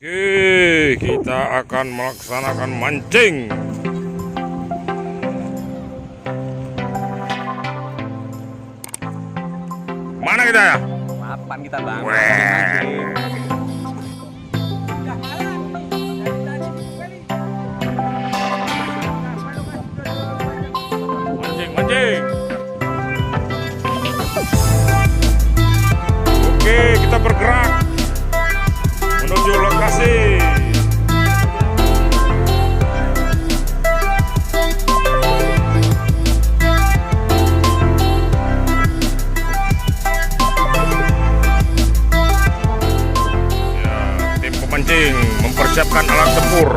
Oke, kita akan melaksanakan mancing. Mana kita ya? Mapan kita bang. Mancing. Oke, kita bergerak menuju lokasi. Ya, tim pemancing mempersiapkan alat tempur.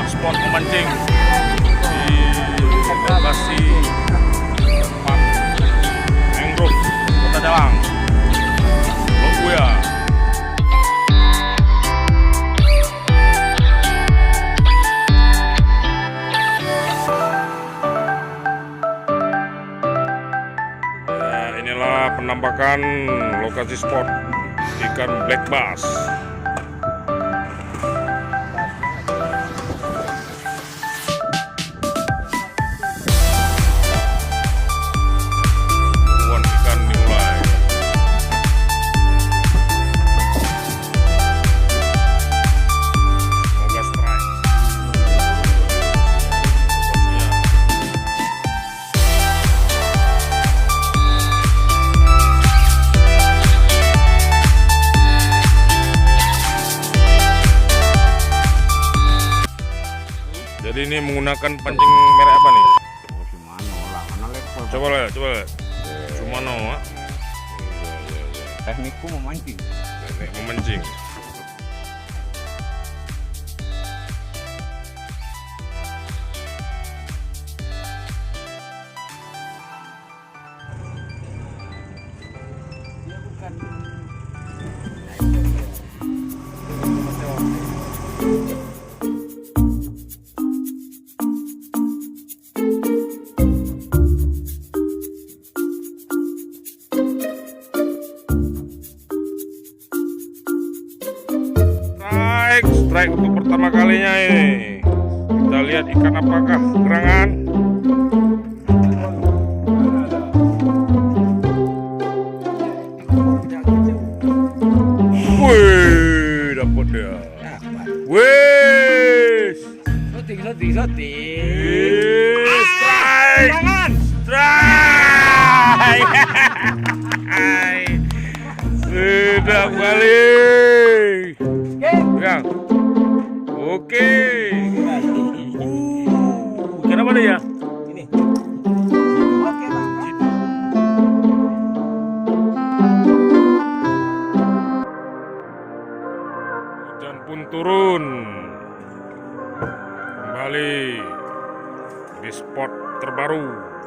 Spot memancing di lokasi tempat Mangrove Kota Jalang, Jaya. Ya, inilah penampakan lokasi spot ikan black bass. Jadi ini menggunakan pancing merek apa nih? Oh, Shimano lah, mana level. Coba lihat. Shimano. Teknikku memancing. Teknik memancing. Dia bukan. Strike untuk pertama kalinya ini. Kita lihat ikan apakah gerangan. Wih, dapat dia. Wih. Shooting. Strike. Sudah balik. Pegang. Oke. Kenapa dia? Ini. Oke bang. Hujan pun turun. Kembali di spot terbaru.